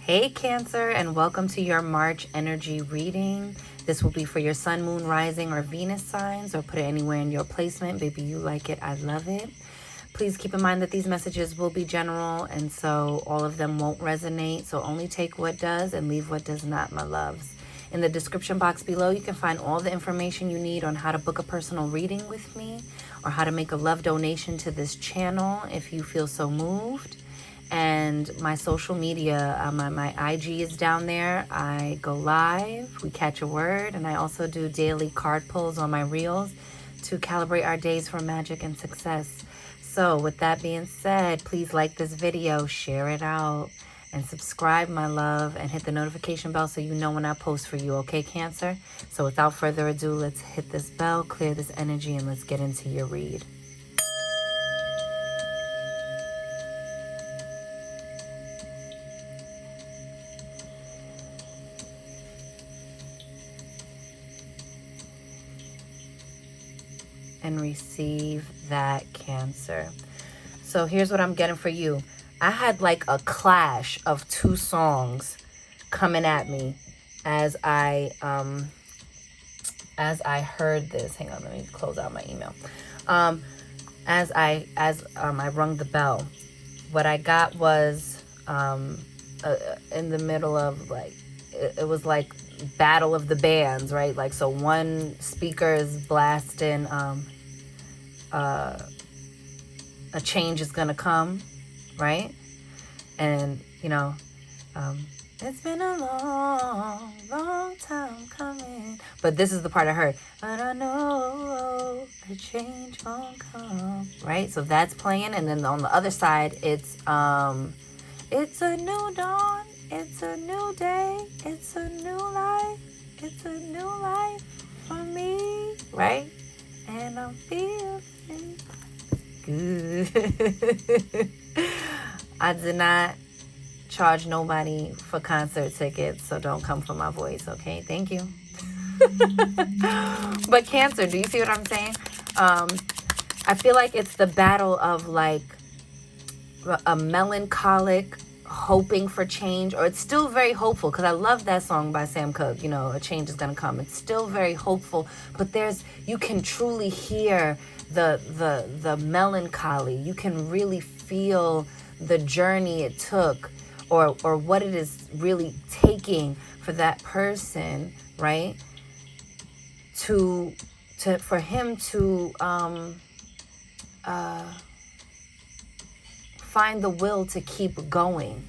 Hey Cancer, and welcome to your March energy reading. This will be for your sun, moon, rising, or Venus signs, or put it anywhere in your placement. Baby, you like it, I love it. Please keep in mind that these messages will be general, and so all of them won't resonate. So only take what does and leave what does not, my loves. In the description box below, you can find all the information you need on how to book a personal reading with me, or how to make a love donation to this channel if you feel so moved. And my social media, my IG is down there. I go live, we catch a word, and I also do daily card pulls on my reels to calibrate our days for magic and success. So with that being said, please like this video, share it out, and subscribe, my love, and hit the notification bell so you know when I post for you, okay, Cancer? So without further ado, let's hit this bell, clear this energy, and let's get into your read. And receive that, Cancer. So here's what I'm getting for you. I had like a clash of two songs coming at me as I heard this. Hang on, let me close out my email. As I rung the bell, what I got was in the middle of like it was like battle of the bands, right? Like, so one speaker is blasting a change is gonna come, right? And you know, it's been a long time coming, but this is the part I heard, but I know a change won't come, right? So that's playing, and then on the other side it's a new dawn, it's a new day, it's a new life, it's a new life for me, right? And I'm feeling good. I did not charge nobody for concert tickets, so don't come for my voice, okay? Thank you. But Cancer, do you see what I'm saying? I feel like it's the battle of like a melancholic hoping for change, or it's still very hopeful, because I love that song by Sam Cooke, you know, a change is gonna come. It's still very hopeful, but you can truly hear the melancholy. You can really feel the journey it took, or what it is really taking for that person, right, for him to find the will to keep going,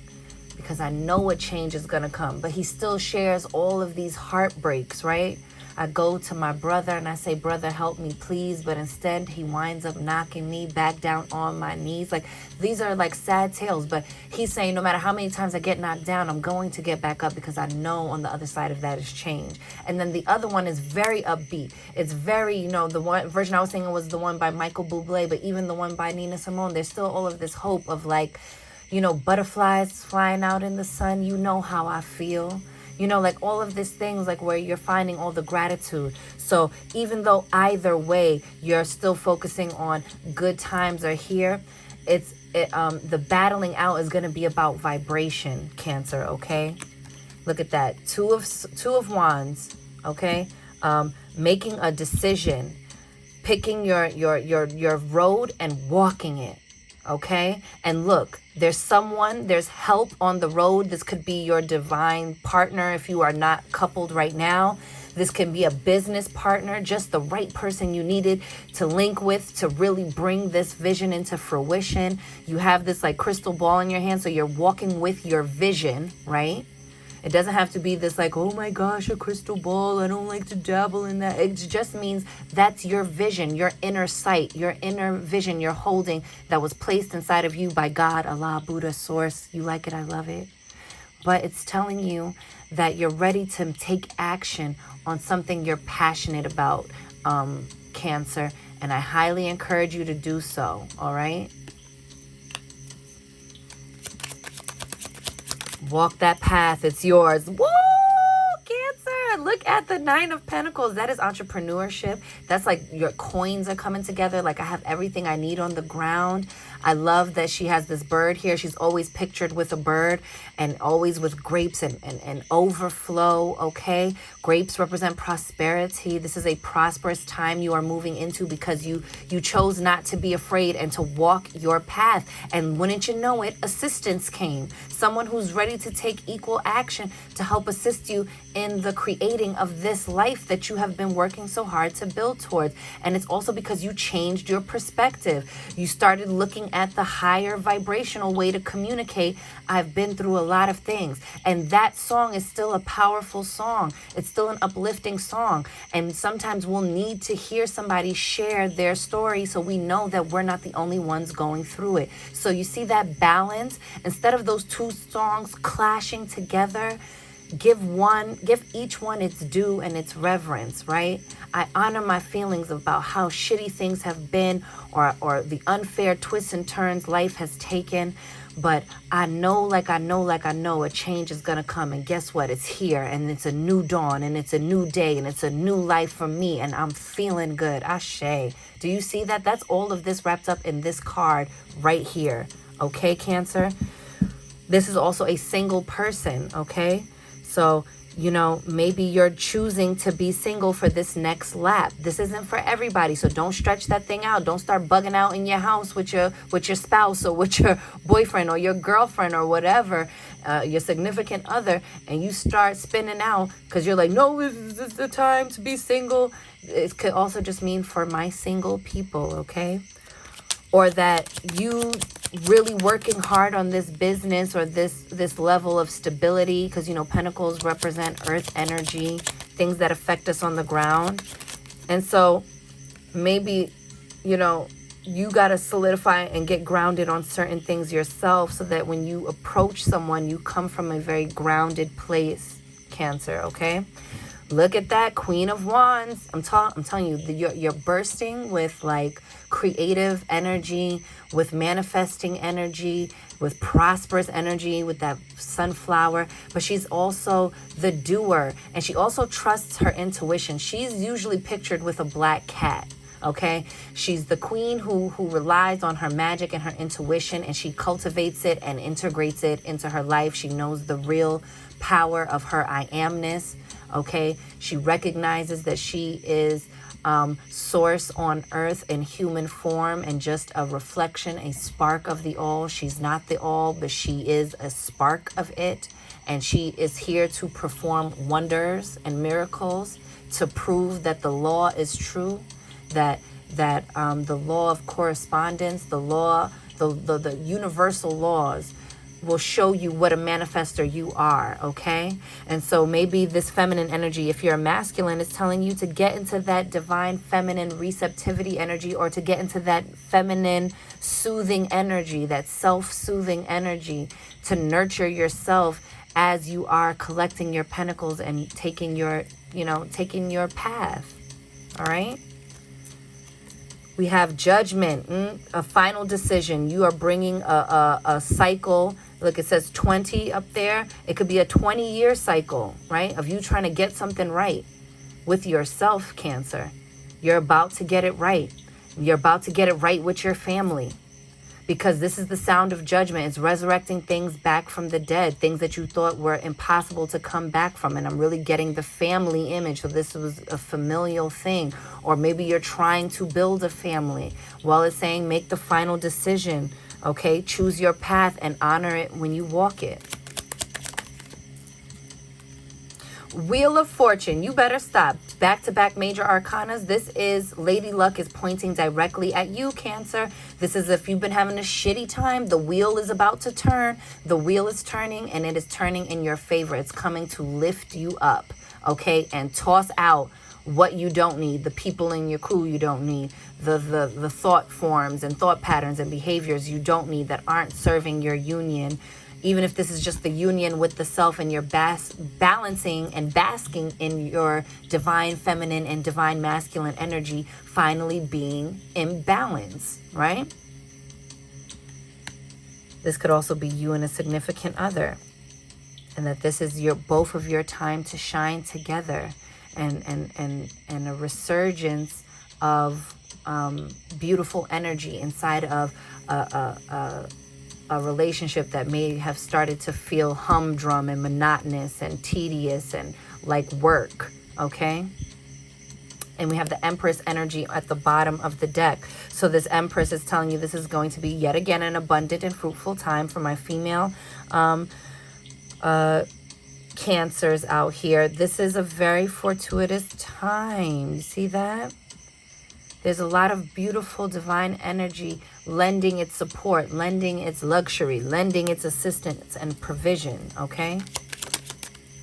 because I know a change is gonna come. But he still shares all of these heartbreaks, right? I go to my brother and I say, brother, help me, please. But instead, he winds up knocking me back down on my knees. Like, these are like sad tales. But he's saying, no matter how many times I get knocked down, I'm going to get back up, because I know on the other side of that is change. And then the other one is very upbeat. It's very, you know, the one version I was singing was the one by Michael Bublé, but even the one by Nina Simone, there's still all of this hope of like, you know, butterflies flying out in the sun. You know how I feel. You know, like all of these things, like where you're finding all the gratitude. So even though either way, you're still focusing on good times are here, the battling out is going to be about vibration, Cancer, okay? Look at that. Two of Wands, okay? Making a decision, picking your road and walking it. Okay, and look, there's help on the road. This could be your divine partner if you are not coupled right now. This can be a business partner, just the right person you needed to link with to really bring this vision into fruition. You have this like crystal ball in your hand, so you're walking with your vision, right? It doesn't have to be this like, oh my gosh, a crystal ball, I don't like to dabble in that. It just means that's your vision, your inner sight, your inner vision you're holding that was placed inside of you by God, Allah, Buddha, Source. You like it, I love it. But it's telling you that you're ready to take action on something you're passionate about, Cancer. And I highly encourage you to do so, all right? Walk that path, it's yours. Woo, Cancer, Look at the Nine of Pentacles. That is entrepreneurship. That's like your coins are coming together. Like I have everything I need on the ground. I love that she has this bird here. She's always pictured with a bird and always with grapes and overflow, okay? Grapes represent prosperity. This is a prosperous time you are moving into because you chose not to be afraid and to walk your path. And wouldn't you know it, assistance came. Someone who's ready to take equal action to help assist you in the creating of this life that you have been working so hard to build towards. And it's also because you changed your perspective. You started looking at the higher vibrational way to communicate. I've been through a lot of things. And that song is still a powerful song. It's still an uplifting song. And sometimes we'll need to hear somebody share their story so we know that we're not the only ones going through it. So you see that balance? Instead of those two songs clashing together, give each one its due and its reverence, right? I honor my feelings about how shitty things have been or the unfair twists and turns life has taken. But I know a change is going to come. And guess what? It's here. And it's a new dawn. And it's a new day. And it's a new life for me. And I'm feeling good. Ashe. Do you see that? That's all of this wrapped up in this card right here. Okay, Cancer? This is also a single person, okay? So, you know, maybe you're choosing to be single for this next lap. This isn't for everybody, so don't stretch that thing out. Don't start bugging out in your house with your spouse or with your boyfriend or your girlfriend or whatever, your significant other, and you start spinning out because you're like, no, this is the time to be single. It could also just mean for my single people, okay? Or that you really working hard on this business or this level of stability, because, you know, pentacles represent earth energy, things that affect us on the ground. And so maybe, you know, you got to solidify and get grounded on certain things yourself so that when you approach someone, you come from a very grounded place, Cancer, okay? Look at that, Queen of Wands. I'm telling you, you're bursting with like creative energy, with manifesting energy, with prosperous energy, with that sunflower. But she's also the doer, and she also trusts her intuition. She's usually pictured with a black cat. Okay, she's the queen who relies on her magic and her intuition, and she cultivates it and integrates it into her life. She knows the real power of her I amness. Okay, she recognizes that she is source on earth in human form and just a reflection, a spark of the all. She's not the all, but she is a spark of it, and she is here to perform wonders and miracles to prove that the law is true, that the law of correspondence, the universal laws will show you what a manifester you are, okay? And so maybe this feminine energy, if you're a masculine, is telling you to get into that divine feminine receptivity energy, or to get into that feminine soothing energy, that self-soothing energy, to nurture yourself as you are collecting your pentacles and taking your path, all right? We have judgment, a final decision. You are bringing a cycle. Look, it says 20 up there. It could be a 20-year cycle, right? Of you trying to get something right with yourself, Cancer. You're about to get it right. You're about to get it right with your family. Because this is the sound of judgment. It's resurrecting things back from the dead, things that you thought were impossible to come back from. And I'm really getting the family image. So this was a familial thing. Or maybe you're trying to build a family. Well, it's saying make the final decision, okay? Choose your path and honor it when you walk it. Wheel of Fortune, you better stop. Back-to-back major arcanas. This is Lady Luck is pointing directly at you, Cancer. This is if you've been having a shitty time, the wheel is about to turn. The wheel is turning, and it is turning in your favor. It's coming to lift you up, okay? And toss out what you don't need, the people in your crew you don't need, the thought forms and thought patterns and behaviors you don't need that aren't serving your union. Even if this is just the union with the self, and you're balancing and basking in your divine feminine and divine masculine energy finally being in balance, right? This could also be you and a significant other. and that this is both of your time to shine together, and a resurgence of beautiful energy inside of a relationship that may have started to feel humdrum and monotonous and tedious and like work, okay? And we have the Empress energy at the bottom of the deck. So this Empress is telling you this is going to be yet again an abundant and fruitful time for my female Cancers out here. This is a very fortuitous time. You see that? There's a lot of beautiful divine energy lending its support, lending its luxury, lending its assistance and provision, okay?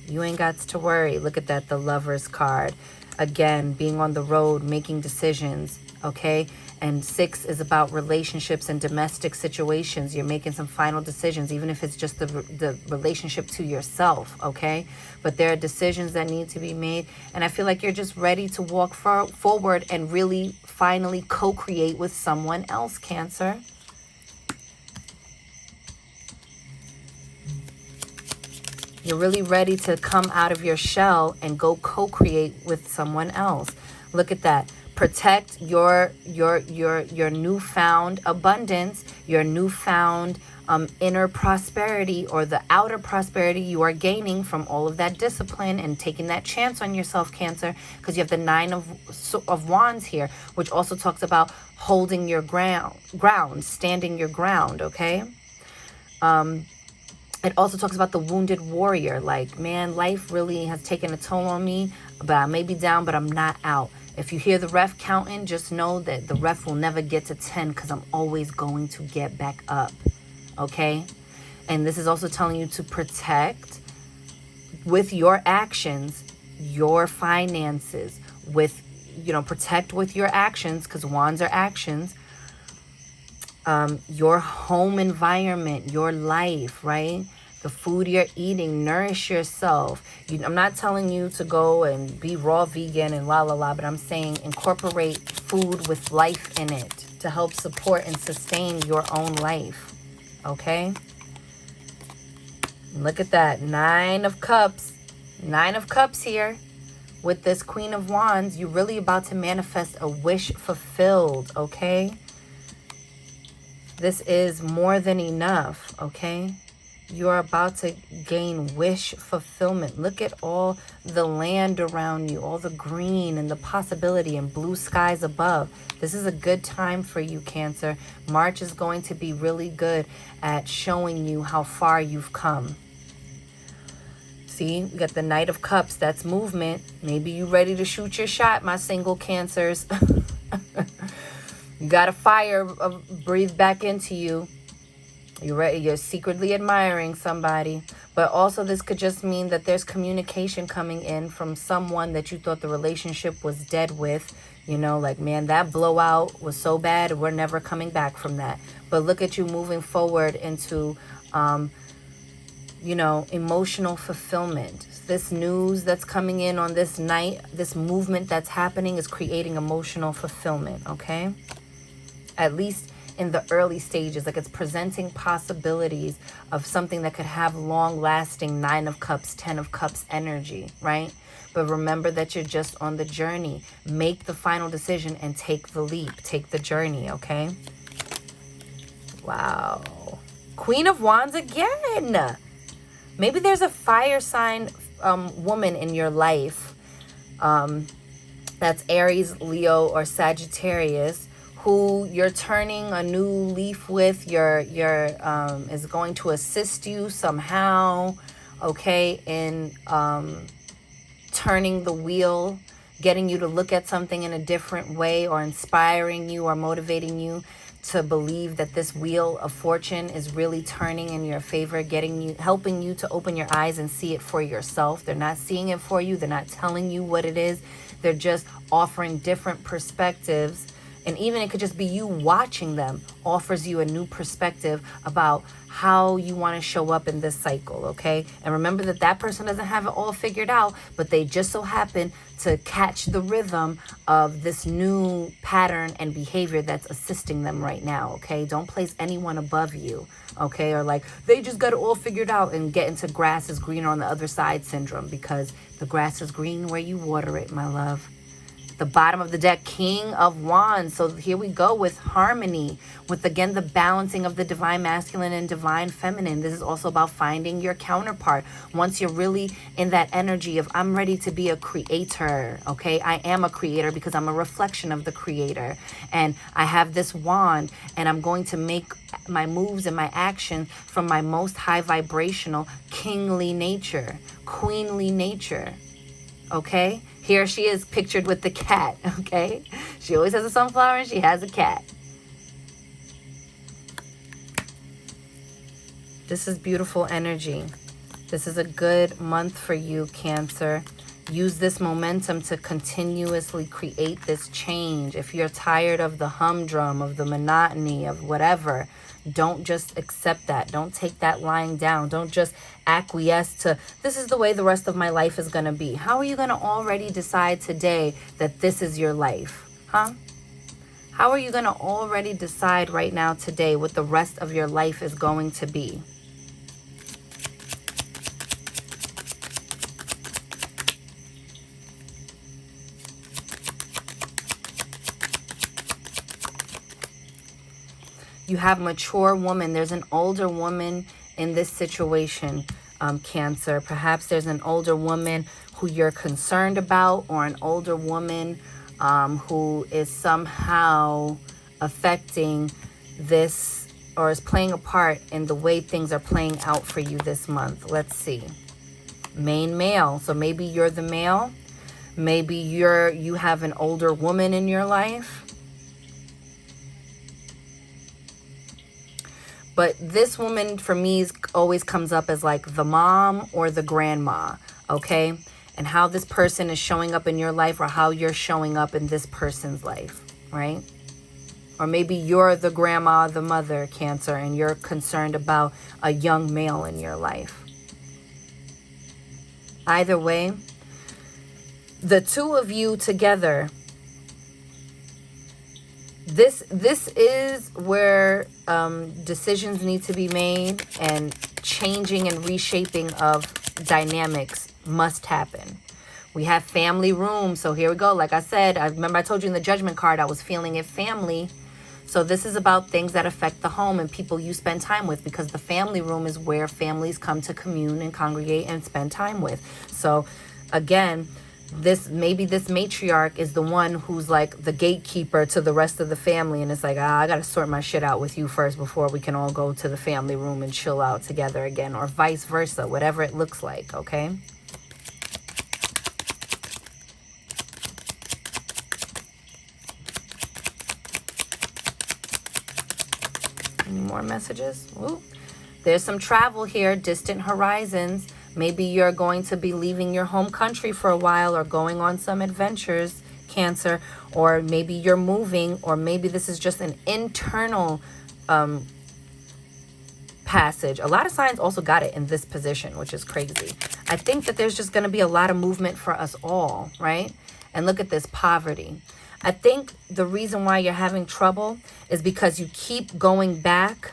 You ain't got to worry. Look at that, the Lover's card. Again, being on the road, making decisions, okay? And 6 is about relationships and domestic situations. You're making some final decisions, even if it's just the relationship to yourself, okay? But there are decisions that need to be made. And I feel like you're just ready to walk forward and really finally co-create with someone else, Cancer. You're really ready to come out of your shell and go co-create with someone else. Look at that. Protect your newfound abundance, your newfound inner prosperity, or the outer prosperity you are gaining from all of that discipline and taking that chance on yourself, Cancer, because you have the 9 of Wands here, which also talks about holding your ground, standing your ground, okay? It also talks about the wounded warrior. Like, man, life really has taken a toll on me, but I may be down, but I'm not out. If you hear the ref counting, just know that the ref will never get to 10 because I'm always going to get back up, okay? And this is also telling you to protect with your actions, your finances, with, protect with your actions, because wands are actions, your home environment, your life, right? The food you're eating, nourish yourself. I'm not telling you to go and be raw vegan and la la la, but I'm saying incorporate food with life in it to help support and sustain your own life, okay? Look at that, 9 of Cups. 9 of Cups here. With this Queen of Wands, you're really about to manifest a wish fulfilled, okay? This is more than enough, okay? You're about to gain wish fulfillment. Look at all the land around you, all the green and the possibility and blue skies above. This is a good time for you, Cancer. March is going to be really good at showing you how far you've come. See, we got the Knight of Cups. That's movement. Maybe you're ready to shoot your shot, my single Cancers. You got a fire breathe back into you. You're ready. You're secretly admiring somebody. But also this could just mean that there's communication coming in from someone that you thought the relationship was dead with. Like, man, that blowout was so bad. We're never coming back from that. But look at you moving forward into, emotional fulfillment. This news that's coming in on this night, this movement that's happening is creating emotional fulfillment, okay? At least in the early stages, like it's presenting possibilities of something that could have long-lasting 9 of Cups, 10 of Cups energy, right? But remember that you're just on the journey. Make the final decision and take the leap. Take the journey, okay? Wow. Queen of Wands again. Maybe there's a fire sign woman in your life that's Aries, Leo, or Sagittarius, who you're turning a new leaf with, is going to assist you somehow, okay, in turning the wheel, getting you to look at something in a different way, or inspiring you or motivating you to believe that this wheel of fortune is really turning in your favor, helping you to open your eyes and see it for yourself. They're not seeing it for you. They're not telling you what it is. They're just offering different perspectives And even it could just be you watching them offers you a new perspective about how you want to show up in this cycle, okay? And remember that that person doesn't have it all figured out, but they just so happen to catch the rhythm of this new pattern and behavior that's assisting them right now, okay? Don't place anyone above you, okay? Or like, they just got it all figured out and get into grass is greener on the other side syndrome, because the grass is green where you water it, my love. The bottom of the deck, King of Wands. So here we go with harmony, with, again, the balancing of the divine masculine and divine feminine. This is also about finding your counterpart. Once you're really in that energy of, I'm ready to be a creator, okay? I am a creator because I'm a reflection of the creator. And I have this wand, and I'm going to make my moves and my actions from my most high vibrational, kingly nature, queenly nature, okay? Here she is pictured with the cat, okay? She always has a sunflower and she has a cat. This is beautiful energy. This is a good month for you, Cancer. Use this momentum to continuously create this change. If you're tired of the humdrum, of the monotony, of whatever, don't just accept that. Don't take that lying down. Don't just acquiesce to, this is the way the rest of my life is going to be. How are you going to already decide today that this is your life? Huh? How are you going to already decide right now today what the rest of your life is going to be? You have mature woman. There's an older woman in this situation, Cancer. Perhaps there's an older woman who you're concerned about, or an older woman who is somehow affecting this, or is playing a part in the way things are playing out for you this month. Let's see. Main male. So maybe you're the male. Maybe you have an older woman in your life. But this woman, for me, always comes up as like the mom or the grandma, okay? And how this person is showing up in your life, or how you're showing up in this person's life, right? Or maybe you're the grandma, the mother, Cancer, and you're concerned about a young male in your life. Either way, the two of you together, this is where decisions need to be made, and changing and reshaping of dynamics must happen. We have family room. So here we go. Like I said, I remember I told you in the judgment card, I was feeling it family. So this is about things that affect the home and people you spend time with, because the family room is where families come to commune and congregate and spend time with. So again, maybe this matriarch is the one who's like the gatekeeper to the rest of the family, and it's like, I gotta sort my shit out with you first before we can all go to the family room and chill out together again, or vice versa, whatever it looks like, okay? Any more messages? Ooh. There's some travel here, distant horizons. Maybe you're going to be leaving your home country for a while, or going on some adventures, Cancer. Or maybe you're moving, or maybe this is just an internal passage. A lot of signs also got it in this position, which is crazy. I think that there's just going to be a lot of movement for us all, right? And look at this, poverty. I think the reason why you're having trouble is because you keep going back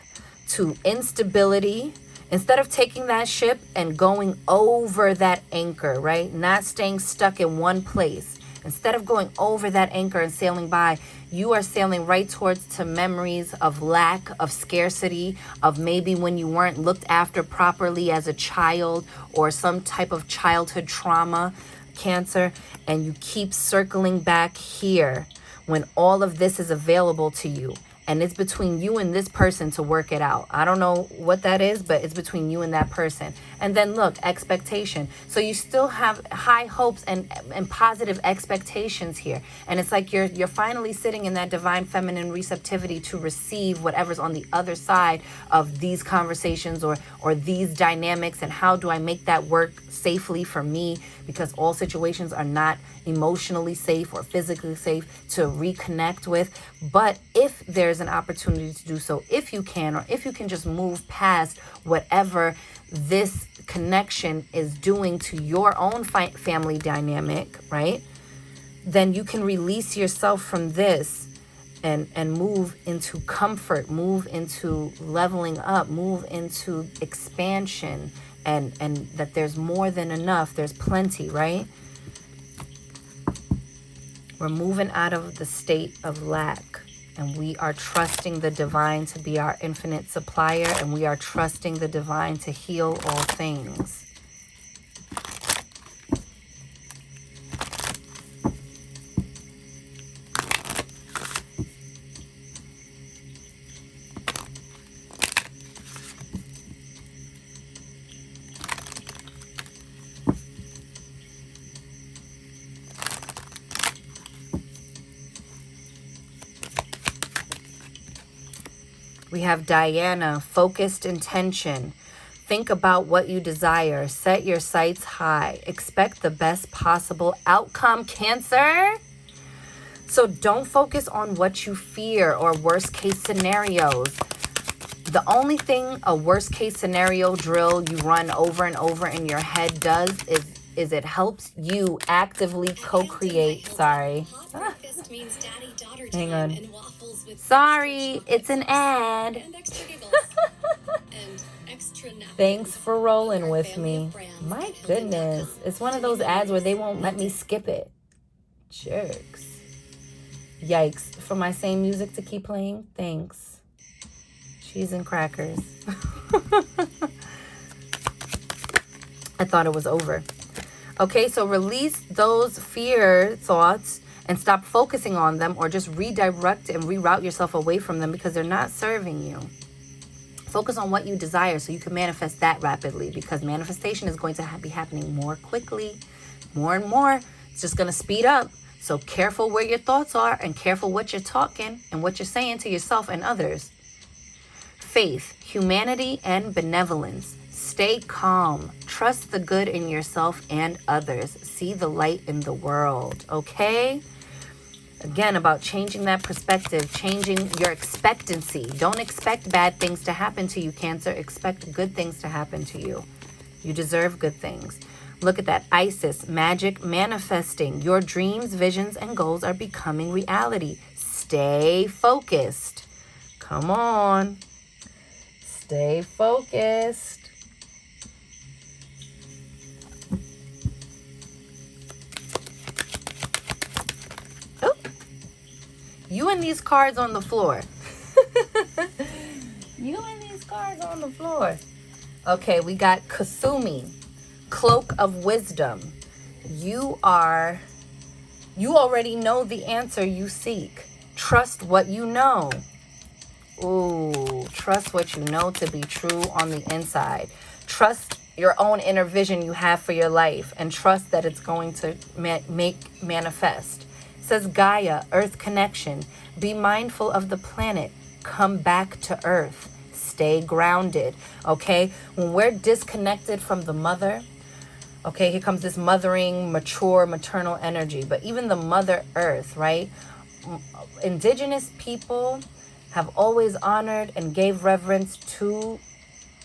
to instability, instead of taking that ship and going over that anchor, right? Not staying stuck in one place. Instead of going over that anchor and sailing by, you are sailing right towards to memories of lack, of scarcity, of maybe when you weren't looked after properly as a child, or some type of childhood trauma, Cancer. And you keep circling back here when all of this is available to you. And it's between you and this person to work it out. I don't know what that is, but it's between you and that person. And then look, expectation. So you still have high hopes and positive expectations here. And it's like you're finally sitting in that divine feminine receptivity to receive whatever's on the other side of these conversations or these dynamics. And how do I make that work safely for me? Because all situations are not emotionally safe or physically safe to reconnect with. But if there's an opportunity to do so, if you can, or if you can just move past whatever this connection is doing to your own family dynamic, right? Then you can release yourself from this and move into comfort, move into leveling up, move into expansion, and that there's more than enough. There's plenty, right? We're moving out of the state of lack, and we are trusting the divine to be our infinite supplier, and we are trusting the divine to heal all things. We have Diana, focused intention. Think about what you desire. Set your sights high. Expect the best possible outcome, Cancer. So don't focus on what you fear or worst case scenarios. The only thing a worst case scenario drill you run over and over in your head does is it helps you actively co-create. Sorry. Hang on. Sorry, it's an ad. Thanks for rolling with me. My goodness. It's one of those ads where they won't let me skip it. Jerks. Yikes. For my same music to keep playing? Thanks. Cheese and crackers. I thought it was over. Okay, so release those fear thoughts and stop focusing on them, or just redirect and reroute yourself away from them because they're not serving you. Focus on what you desire so you can manifest that rapidly, because manifestation is going to be happening more quickly, more and more. It's just going to speed up. So careful where your thoughts are, and careful what you're talking and what you're saying to yourself and others. Faith, humanity, and benevolence. Stay calm. Trust the good in yourself and others. See the light in the world, okay? Again, about changing that perspective, changing your expectancy. Don't expect bad things to happen to you, Cancer. Expect good things to happen to you. You deserve good things. Look at that. Isis, magic manifesting. Your dreams, visions, and goals are becoming reality. Stay focused. Come on. Stay focused. You and these cards on the floor. You and these cards on the floor. Okay, we got Kasumi, Cloak of Wisdom. You already know the answer you seek. Trust what you know. Ooh, trust what you know to be true on the inside. Trust your own inner vision you have for your life, and trust that it's going to make manifest. Says Gaia, Earth connection. Be mindful of the planet. Come back to Earth. Stay grounded. Okay? When we're disconnected from the mother, okay, here comes this mothering, mature, maternal energy. But even the Mother Earth, right? Indigenous people have always honored and gave reverence to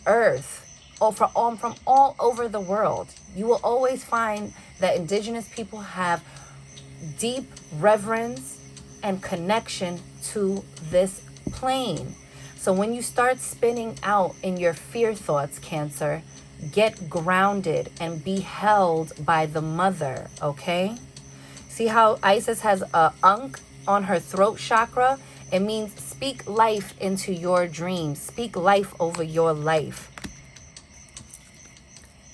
Earth. From all over the world. You will always find that indigenous people have deep reverence and connection to this plane. So when you start spinning out in your fear thoughts, Cancer, get grounded and be held by the mother, okay? See how Isis has a Ankh on her throat chakra? It means speak life into your dreams. Speak life over your life.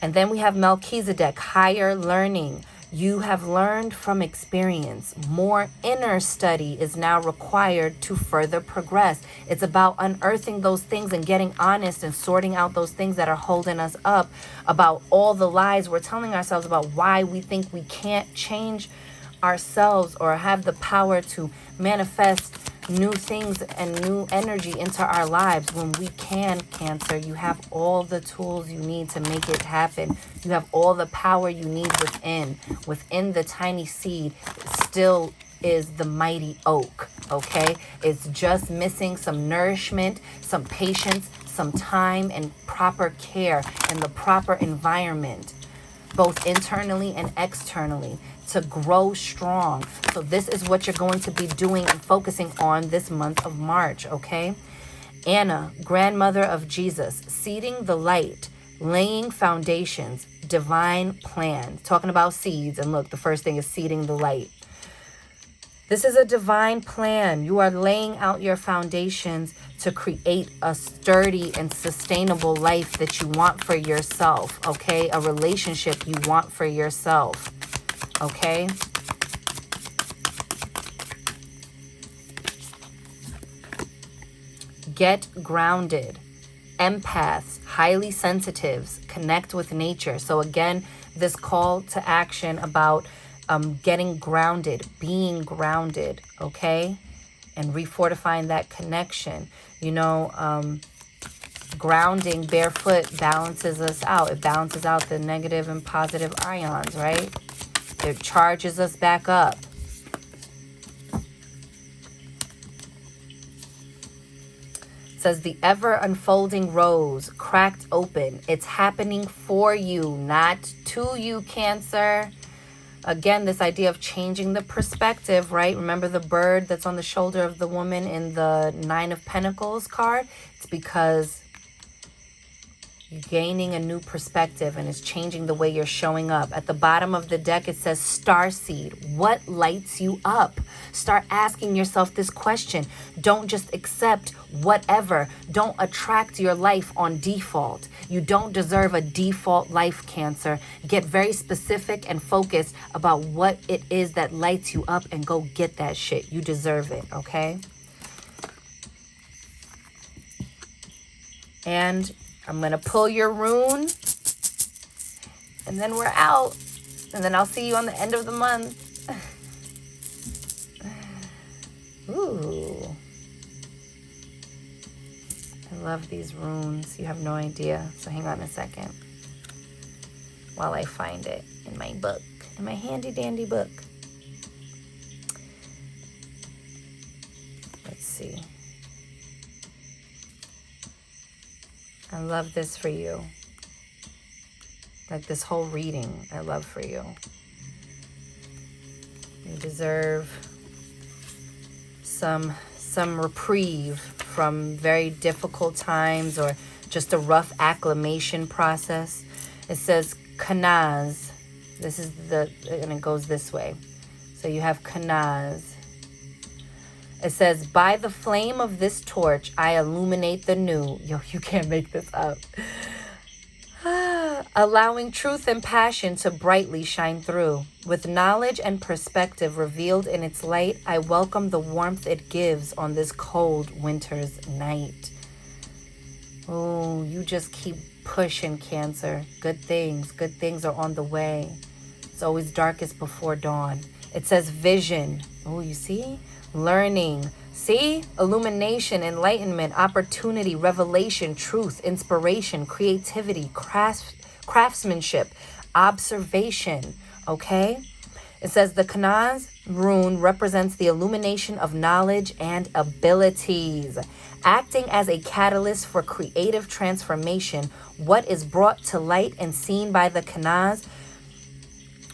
And then we have Melchizedek, higher learning. You have learned from experience. More inner study is now required to further progress. It's about unearthing those things and getting honest and sorting out those things that are holding us up, about all the lies we're telling ourselves about why we think we can't change ourselves or have the power to manifest new things and new energy into our lives when we can. Cancer, you have all the tools you need to make it happen. You have all the power you need within the tiny seed. Still is the mighty oak. Okay, it's just missing some nourishment, some patience, some time, and proper care and the proper environment, both internally and externally, to grow strong. So this is what you're going to be doing and focusing on this month of March, okay? Anna, grandmother of Jesus, seeding the light, laying foundations, divine plan. Talking about seeds, and look, the first thing is seeding the light. This is a divine plan. You are laying out your foundations to create a sturdy and sustainable life that you want for yourself, okay? A relationship you want for yourself, okay? Get grounded. Empaths, highly sensitives, connect with nature. So again, this call to action about getting grounded, being grounded, okay? And refortifying that connection. You know, grounding barefoot balances us out. It balances out the negative and positive ions, right? It charges us back up. It says the ever unfolding rose cracked open. It's happening for you, not to you, Cancer. Again, this idea of changing the perspective, right? Remember the bird that's on the shoulder of the woman in the Nine of Pentacles card? It's because you're gaining a new perspective and it's changing the way you're showing up. At the bottom of the deck, it says starseed. What lights you up? Start asking yourself this question. Don't just accept whatever. Don't attract your life on default. You don't deserve a default life, Cancer. Get very specific and focused about what it is that lights you up and go get that shit. You deserve it, okay? And I'm going to pull your rune, and then we're out. And then I'll see you on the end of the month. Ooh. I love these runes. You have no idea. So hang on a second while I find it in my book, in my handy dandy book. Let's see. I love this for you. Like this whole reading, I love for you. You deserve some reprieve from very difficult times or just a rough acclimation process. It says kanaz. This is and it goes this way. So you have kanaz. It says, by the flame of this torch, I illuminate the new. Yo, you can't make this up. Allowing truth and passion to brightly shine through. With knowledge and perspective revealed in its light, I welcome the warmth it gives on this cold winter's night. Oh, you just keep pushing, Cancer. Good things are on the way. It's always darkest before dawn. It says vision. Oh, you see? Learning. See? Illumination, enlightenment, opportunity, revelation, truth, inspiration, creativity, craftsmanship, observation. Okay? It says the Kanaz rune represents the illumination of knowledge and abilities. Acting as a catalyst for creative transformation, what is brought to light and seen by the Kanaz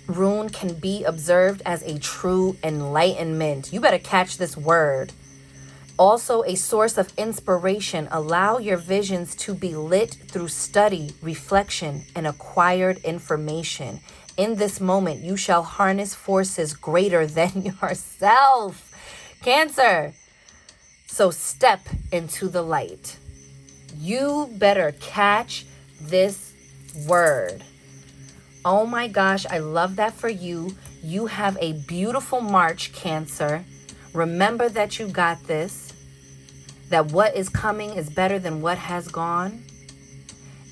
rune can be observed as a true enlightenment. You better catch this word. Also a source of inspiration. Allow your visions to be lit through study, reflection, and acquired information. In this moment, you shall harness forces greater than yourself. Cancer. So step into the light. You better catch this word. Oh my gosh, I love that for you. You have a beautiful March, Cancer. Remember that you got this, that what is coming is better than what has gone,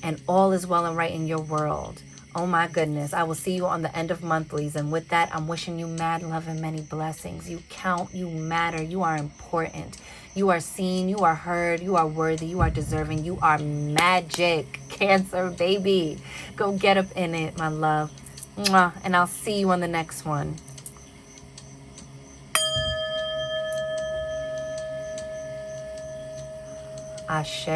and all is well and right in your world. Oh my goodness, I will see you on the end of monthlies. And with that, I'm wishing you mad love and many blessings. You count, you matter, you are important. You are seen, you are heard, you are worthy, you are deserving, you are magic, Cancer baby. Go get up in it, my love. Mwah. And I'll see you on the next one. Ashe.